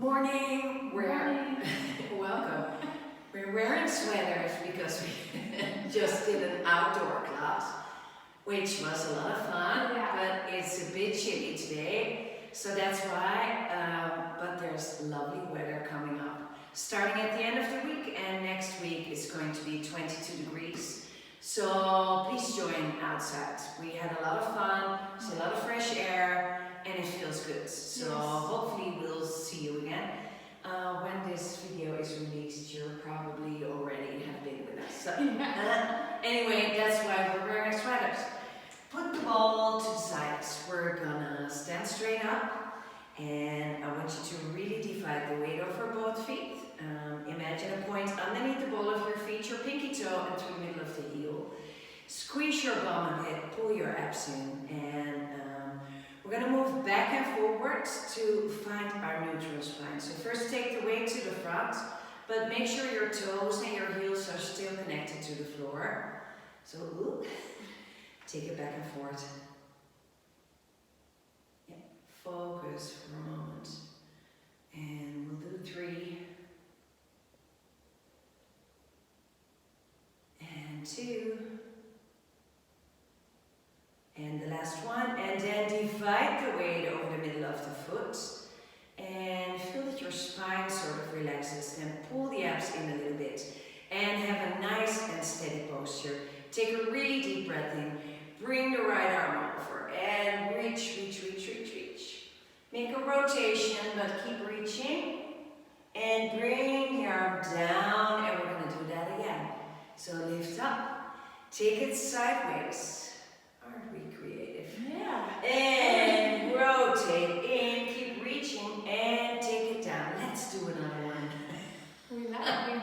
Morning. Welcome. We're wearing sweaters because we just did an outdoor class, which was a lot of fun, but it's a bit chilly today, so that's why, but there's lovely weather coming up. Starting at the end of the week, and next week is going to be 22 degrees. So please join outside. We had a lot of fun, it's a lot of fresh air, and it feels good. So hopefully we'll see you again. When this video is released, you'll probably already have been with us. So, anyway, that's why we're wearing sweaters. Put the ball to the sides. We're gonna stand straight up, and I want you to really divide the weight over both feet. Imagine a point underneath the ball of your feet, your pinky toe, and through the middle of the heel. Squeeze your bum a bit, pull your abs in, and we're going to move back and forwards to find our neutral spine. So first take the weight to the front, but make sure your toes and your heels are still connected to the floor. So take it back and forth. Yeah. Focus for a moment. And we'll do 3. And 2. And the last one, and then divide the weight over the middle of the foot and feel that your spine sort of relaxes. Then pull the abs in a little bit and have a nice and steady posture. Take a really deep breath in, bring the right arm over and reach, reach, reach, reach, reach. Make a rotation, but keep reaching and bring the arm down, and we're going to do that again. So lift up, take it sideways. Aren't we creative? Yeah. And rotate in, keep reaching, and take it down. Let's do another one. We love you.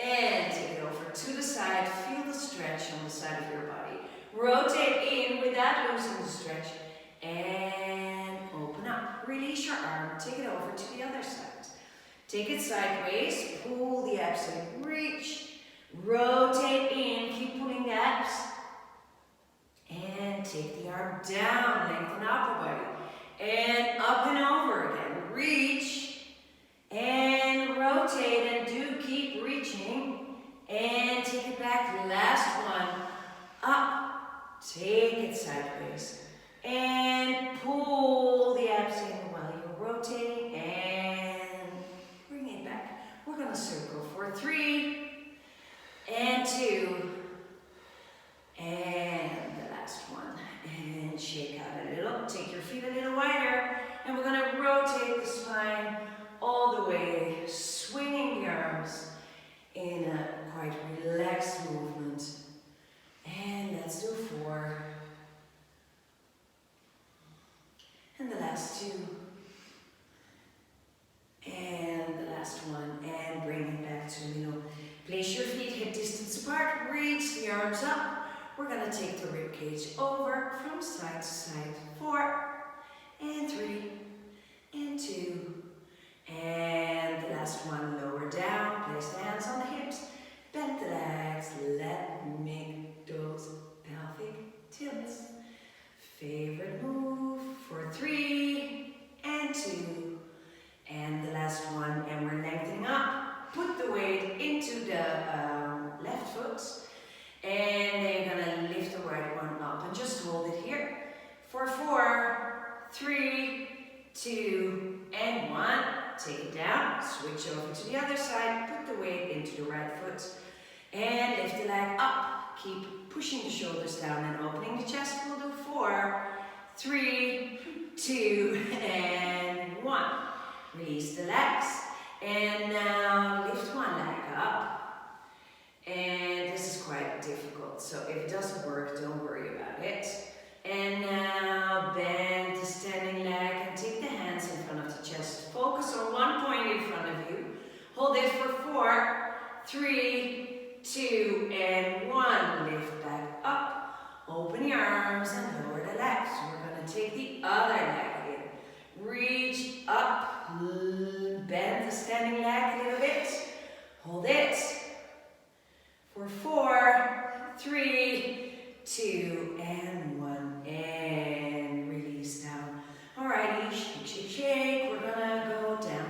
And take it over to the side. Feel the stretch on the side of your body. Rotate in without losing the stretch. And open up. Release your arm. Take it over to the other side. Take it sideways. Pull the abs in. Reach. Rotate in. Keep pulling the abs. And take the arm down, lengthen upper body, and up and over again. Reach, and rotate, and do keep reaching, and take it back. Last one, up, take it sideways, and pull the abs in while you're rotating, and bring it back. We're gonna circle for 3, and 2, and one, and shake out a little. Take your feet a little wider, and we're going to rotate the spine all the way, swinging the arms in a quite relaxed movement. And let's do 4. And the last 2. And the last one, and bring it back to the middle. Place your feet hip distance apart, reach the arms up. We're going to take the rib cage over from side to side. 4, and 3, and 2, and the last one, lower down. Place the hands on the hips, bend the legs, make those pelvic tilts. Favorite move for 3, and 2, and the last one, and we're lengthening up. Put the weight into the left foot. And then you're going to lift the right one up and just hold it here for 4, 3, 2, and 1. Take it down, switch over to the other side, put the weight into the right foot, and lift the leg up. Keep pushing the shoulders down and opening the chest. We'll do 4, 3, 2, and 1. Release the legs, and now lift one leg up. And this is quite difficult, so if it doesn't work, don't worry about it. And now bend the standing leg and take the hands in front of the chest. Focus on one point in front of you. Hold it for 4, 3, 2, and 1. Lift back up. Open your arms and lower the legs. We're going to take the other leg in. Reach up. Bend the standing leg a little bit. Hold it. For 4, 3, 2, and 1, and release down. Alrighty, shake, shake, shake. We're gonna go down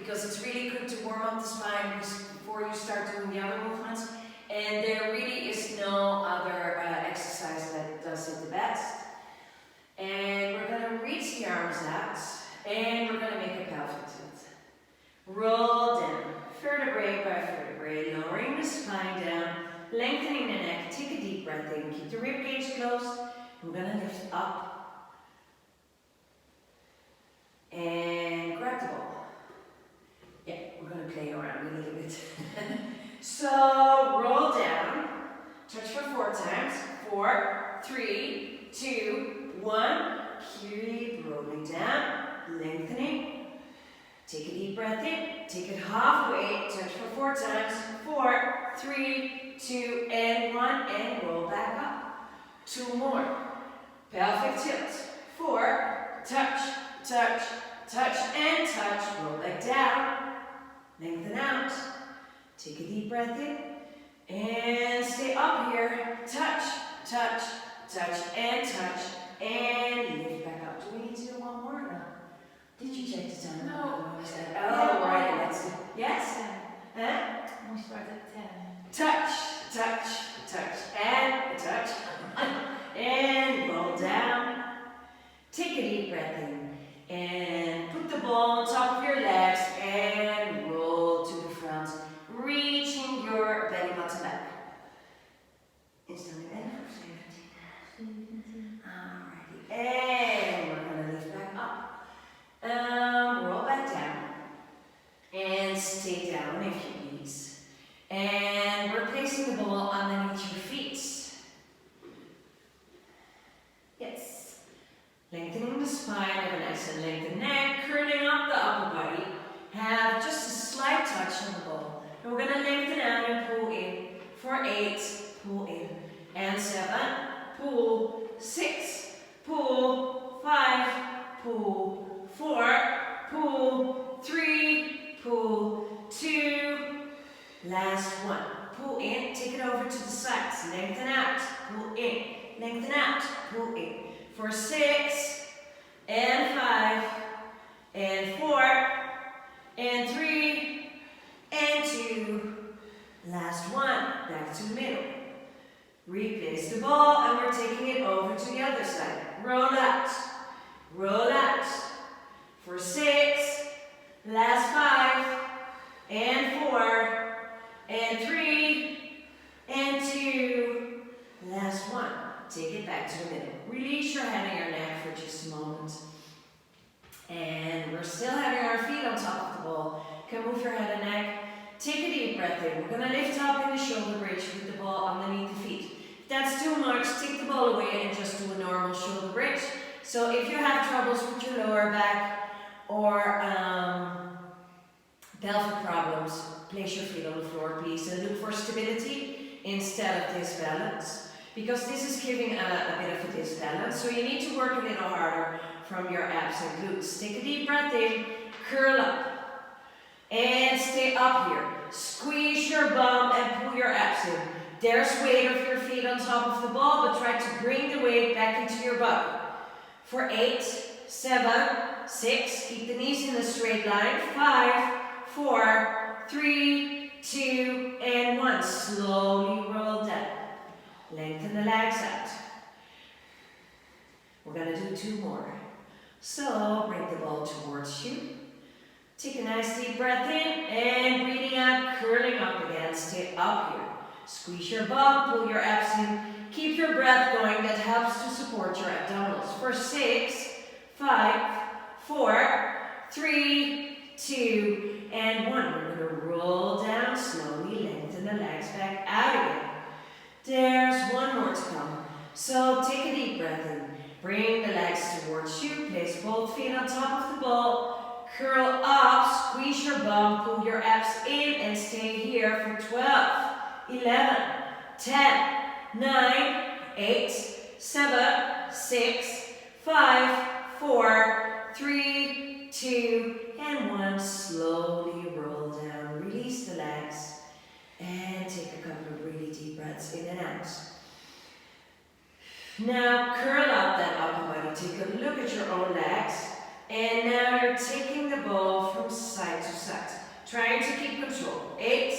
because it's really good to warm up the spine before you start doing the other movements. And there really is no other exercise that does it the best. And we're going to reach the arms out, and we're going to make a pelvic tilt. Roll down, vertebrae by vertebrae, lowering the spine down, lengthening the neck. Take a deep breath in, keep the rib cage closed. We're going to lift up and grab the ball. Yeah, we're going to play around a little bit. So roll down, touch for 4 times. 4, 3, 2, 1. Keep rolling down, lengthening. Take a deep breath in, take it halfway, touch for 4 times. 4, 3, 2, and 1, and roll back up. 2 more. Pelvic tilt. 4, touch, touch, touch, and touch. Roll back down, lengthen out. Take a deep breath in, and stay up here. Touch, touch, touch, and touch, and lift back up. Do we need to do one more now? Did you check the time? No. Oh, right, let's do. Yes? 10. Huh? We start at 10. Touch, touch, touch, and touch, and roll down. Take a deep breath in, and put the ball on top of your legs, and roll to the front, reaching your belly button back. Instantly bend for 17. Alrighty, and we're going to lift back up. Roll back down, and stay down if you please. And we're placing the ball underneath your feet. Yes. Lengthening the spine, have a nice and lengthened neck, curling up the upper body. Have just a slight touch on the ball. And we're going to lengthen out and pull in. For 8, pull in. And 7, pull. 6, pull. 5, pull. 4, pull. 3, pull. 2, last 1. Pull in, take it over to the sides. Lengthen out, pull in. Lengthen out, pull in. For 6, and 5, and 4, and 3, and 2, last 1, back to the middle. Replace the ball, and we're taking it over to the other side. Roll out, roll out. For 6, last 5, and 4, and 3, and 2, last 1. Take it back to the middle. Release your head and your neck for just a moment. And we're still having our feet on top of the ball. Can move your head and neck. Take a deep breath in. We're going to lift up in the shoulder bridge with the ball underneath the feet. If that's too much, take the ball away and just do a normal shoulder bridge. So if you have troubles with your lower back or pelvic problems, place your feet on the floor, please, and look for stability instead of disbalance. Because this is giving a bit of a disbalance, so you need to work a little harder from your abs and glutes. Take a deep breath in, curl up, and stay up here. Squeeze your bum and pull your abs in. There's weight of your feet on top of the ball, but try to bring the weight back into your body. For 8, 7, 6, keep the knees in a straight line. 5, 4, 3, 2, and 1. Slowly roll down. Lengthen the legs out. We're going to do 2 more. So bring the ball towards you. Take a nice deep breath in and breathing out, curling up again. Stay up here. Squeeze your bum, pull your abs in. Keep your breath going. That helps to support your abdominals. For 6, 5, 4, 3, 2, and 1. We're going to roll down slowly. Lengthen the legs back out again. There's 1 more to come. So take a deep breath in. Bring the legs towards you. Place both feet on top of the ball. Curl up. Squeeze your bum. Pull your abs in and stay here for 12, 11, 10, 9, 8, 7, 6, 5, 4, 3, 2, and 1. Slowly roll down. Release the legs. And take a couple of really deep breaths in and out. Now curl up that upper body. Take a look at your own legs And now you're taking the ball from side to side, trying to keep control. 8,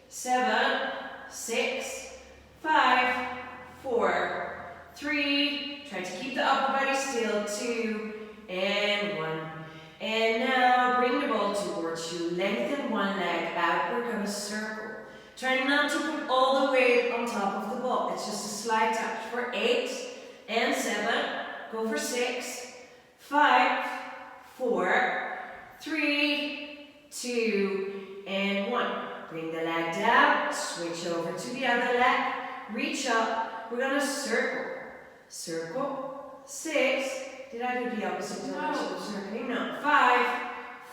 7, 6, 5, 4, 3. Try to keep the upper body still. 2 and 1. And now bring the ball towards you. Lengthen one leg out. We're going to circle. Try not to put all the weight on top of the ball. It's just a slight touch. For 8 and 7. Go for 6, 5, 4, 3, 2, and 1. Bring the leg down. Switch over to the other leg. Reach up. We're going to circle. Circle. 6. Did I do the opposite direction of circling? No. 5,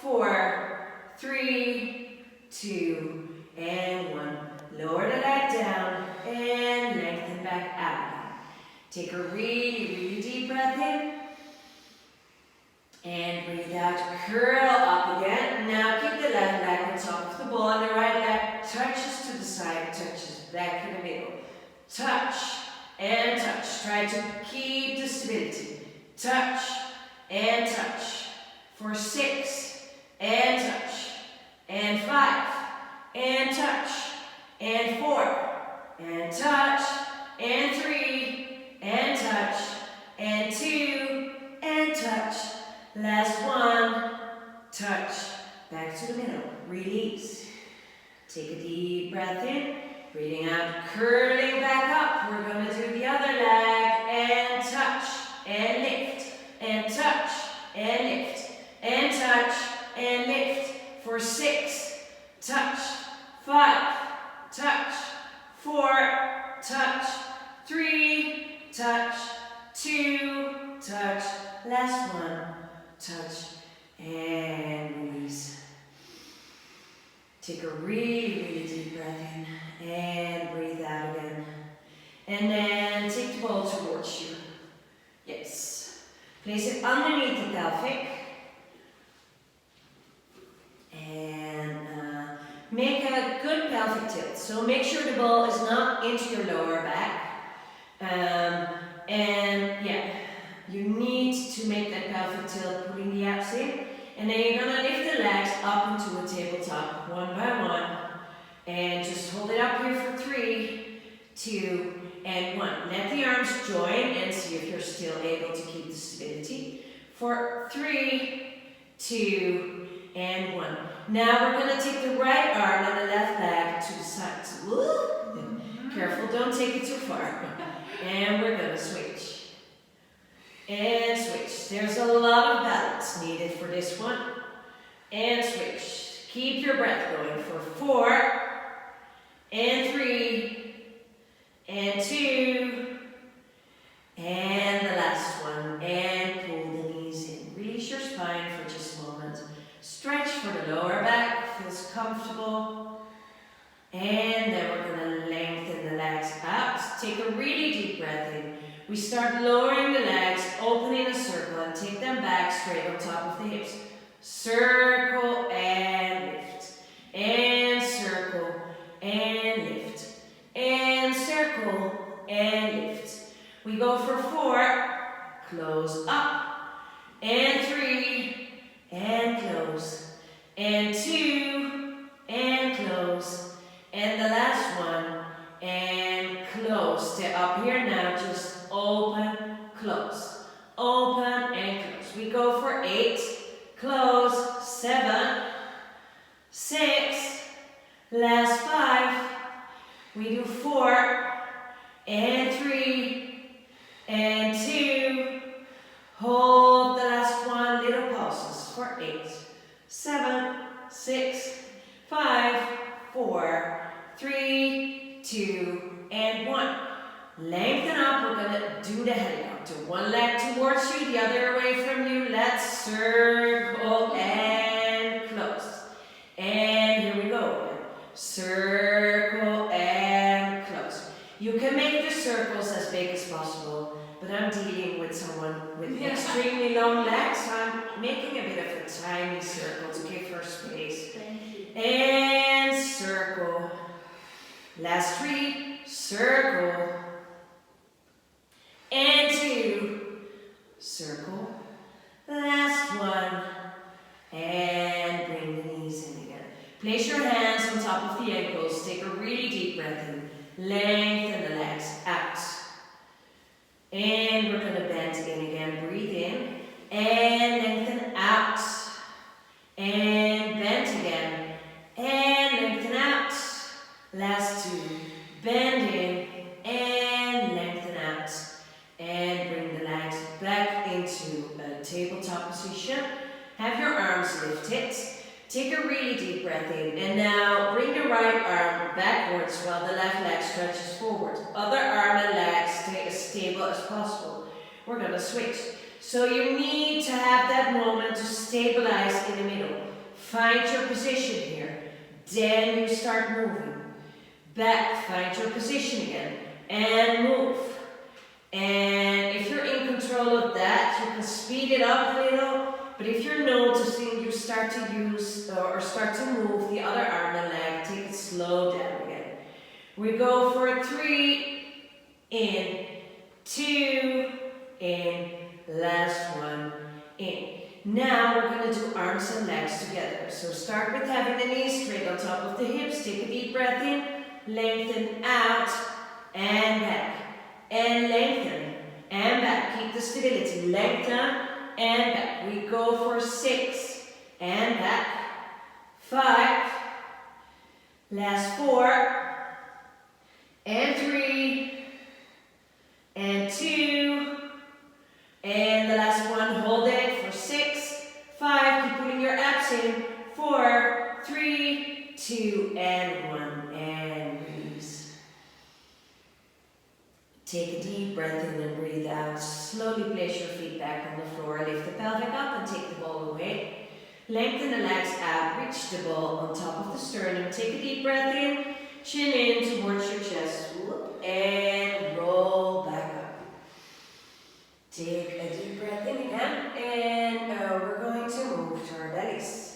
4, 3, 2, and 1. Lower the leg down and lengthen back out. Take a really deep breath in. And breathe out. Curl up again. Now keep the left leg on top of the ball and the right leg touches to the side, touches back in the middle. Touch and touch. Try to keep the stability. Touch and touch. For 6 and touch. And 5 and touch. And 4 and touch. And 3 and touch. And 2 and touch. Last one. Touch. Back to the middle. Release. Take a deep breath in. Breathing out. Curling back up. We're going to do the other leg. And touch. And lift. And touch. And lift. And touch. And lift. For 6. Touch. 5. Touch. 4. Touch. 3. Touch. 2. Touch. Last one. Touch. And release. Take a really deep breath in. And breathe out again. And then take the ball towards you. Yes. Place it underneath the pelvic. And make a good pelvic tilt. So make sure the ball is not into your lower back. And yeah, you need to make that pelvic tilt, putting the abs in. And then you're going to lift the legs up into a tabletop, one by one. And just hold it up here for 3, 2, and 1. Let the arms join and see if you're still able to keep the stability. For 3, 2, and 1. Now we're going to take the right arm and the left leg to the sides. Careful, don't take it too far. And we're going to switch. And switch. There's a lot of balance needed for this one. And switch. Keep your breath going for 4, and 3, and 2, and the last one. And pull the knees in. Release your spine for just a moment. Stretch for the lower back. Feels comfortable. And then we're going to lengthen the legs out. Take a really deep breath in. We start lowering the legs, opening a circle, and take them back straight on top of the hips. Circle and lift. And circle and lift. And circle and lift. We go for 4. Close up. And 3. And close. And 2. And close. And the last one. And close. Stay up here now. Just open, close. Open and close. We go for 8. Close. 7. 6. Last 5. We do 4. And 3. And 2. Hold the last one. Little pauses for 8. 7. 6. 5. 4. 3. 2. And 1. Lengthen up. We're going to do the helicopter. One leg towards you, the other away from you. Let's circle and close. And here we go. Circle and close. You can make the circles as big as possible, but I'm dealing with someone with extremely long legs, so I'm making a bit of a tiny circle to give her space. And circle. Last 3. Circle. And 2. Circle. Last 1. Lengthen the legs out. And we're going to bend in again. Breathe in. And lengthen out. And bend again. And lengthen out. Last two. Bend in. And lengthen out. And bring the legs back into a tabletop position. Have your arms lifted. Take a really deep breath in. And now bring the right arm backwards while the left leg stretches forward. Other arm and leg stay as stable as possible. We're going to switch. So you need to have that moment to stabilize in the middle. Find your position here. Then you start moving. Back, find your position again. And move. And if you're in control of that, you can speed it up a little. But if you're noticing you start to use or start to move the other arm and leg, take it slow down again. We go for 3, in, 2, in, last one, in. Now we're going to do arms and legs together. So start with having the knees straight on top of the hips. Take a deep breath in, lengthen out, and back. And lengthen, and back. Keep the stability. Lengthen, and back. We go for 6, and back. 5, last 4, and 3, and 2, and the last one, hold it for 6, 5, keep putting your abs in, 4, 3, 2, and 1, and release. Take a deep breath in and breathe out. Slowly place your feet back on the floor. Lift the pelvic up and take the ball away. Lengthen the legs out. Reach the ball on top of the sternum. Take a deep breath in. Chin in towards your chest. And roll back up. Take a deep breath in again. And we're going to move to our bellies.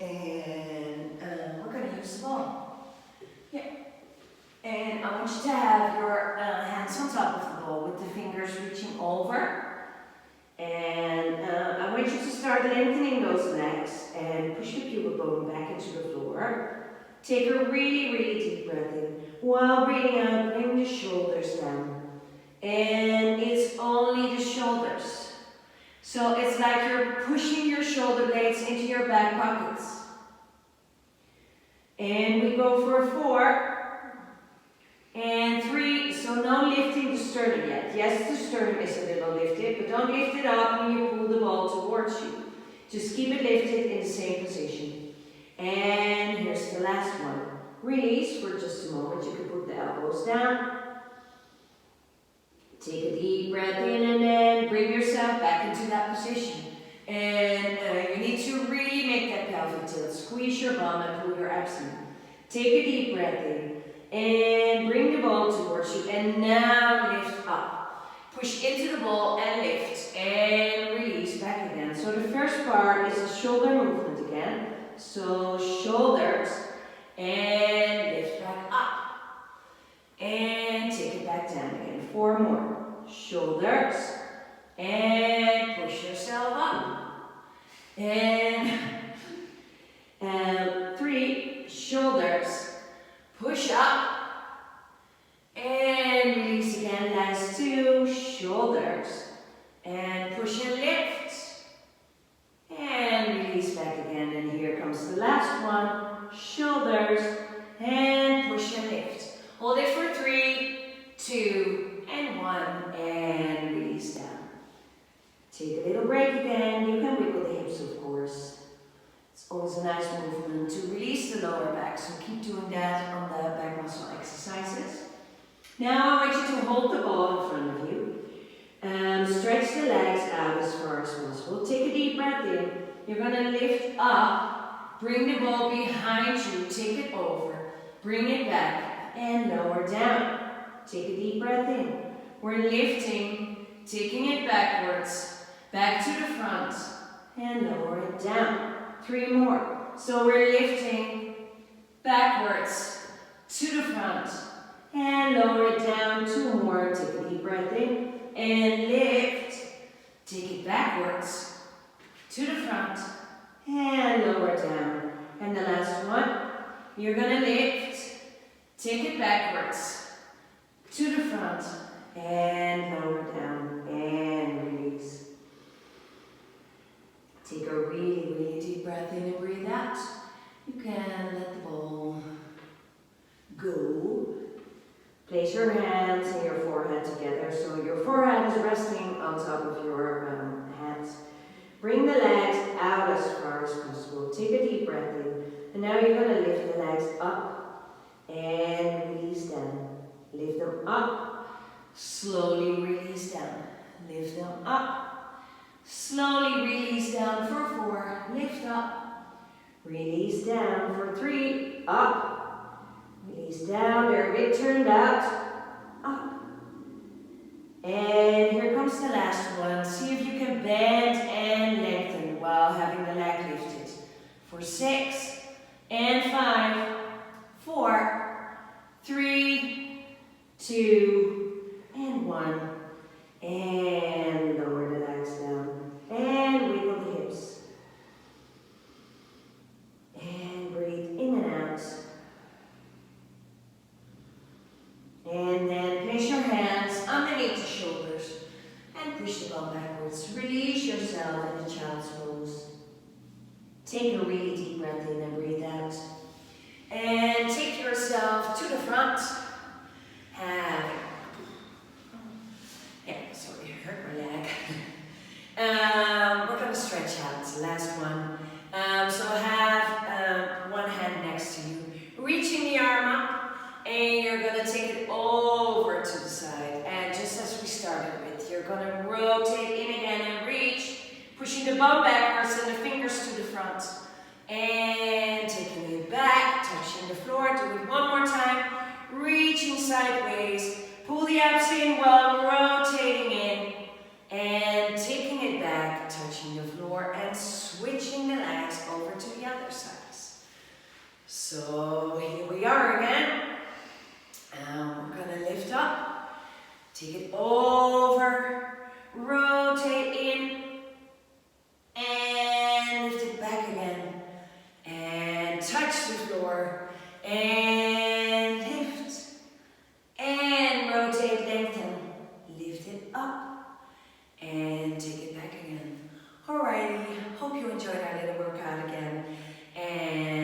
And we're going to use the ball. Yeah. And I want you to have your hands on top of the ball with the fingers reaching over. And I want you to start lengthening those legs and push the pubic bone back into the floor. Take a really, really deep breath in. While breathing out, bring the shoulders down. And it's only the shoulders. So it's like you're pushing your shoulder blades into your back pockets. And we go for 4 and 3. So no lifting the sternum yet. Yes, the sternum is a little lifted, but don't lift it up when you pull the ball towards you. Just keep it lifted in the same position. And here's the last one. Release for just a moment. You can put the elbows down. Take a deep breath in and then bring yourself back into that position. And you need to really make that pelvic tilt. Squeeze your bum and pull your abs in. Take a deep breath in and bring the ball towards you. And now lift up. Push into the ball and lift and release back again. So the first part is a shoulder movement again. So shoulders and lift back up. And take it back down again. 4 more. Shoulders and push yourself up. And 3, shoulders, push up and release again. Last 2, shoulders and push and lift and release back again. And here comes the last one. Shoulders and push and lift. Hold it for 3, 2, and 1, and release down. Take a little break again. You can wiggle the hips, of course. It's always a nice movement to release the lower back, so keep doing that on the back muscle exercises. Now I want you to hold the ball in front of you. Stretch the legs out as far as possible. Take a deep breath in. You're going to lift up. Bring the ball behind you. Take it over. Bring it back and lower down. Take a deep breath in. We're lifting, taking it backwards, back to the front, and lower it down. 3 more. So we're lifting backwards to the front, and lower it down. 2 more. Take a deep breath in, and lift. Take it backwards, to the front, and lower down. And the last one, you're gonna lift, take it backwards, to the front, and lower down, and release. Take a really, really deep breath in and breathe out. You can let the ball go. Place your hands and your forehead together, so your forehead is resting on top of your hands. Bring the legs out as far as possible. Take a deep breath in. And now you're going to lift the legs up and release down. Lift them up. Slowly release down. Lift them up. Slowly release down for 4. Lift up. Release down for 3. Up. Release down. They're a bit turned out. Up. And here comes the last one. See if you can bend and lengthen while having the leg lifted. For 6 and 5, 4, 3, 2, and 1. And lower the legs down. And wiggle the hips. And breathe in and out. And then place your hands underneath the shoulders and push the ball backwards. Release yourself in the child's pose. Take a really deep breath in and breathe out. And take yourself to the front. Sorry, I hurt my leg. We're going to stretch out. It's the last one. So have one hand next to you. Reaching the arm up. And you're going to take it over to the side. And just as we started with, you're going to rotate in again and reach. Pushing the bum backwards and the fingers to the front. And taking it back, touching the floor. Do it one more time. Reaching sideways. Pull the abs in while rotating in. And taking it back, touching the floor. And switching the legs over to the other side. So here we are again. We're going to lift up, take it over, rotate in, and lift it back again, and touch the floor, and lift, and rotate, lengthen, lift it up, and take it back again. Alrighty, hope you enjoyed our little workout again, and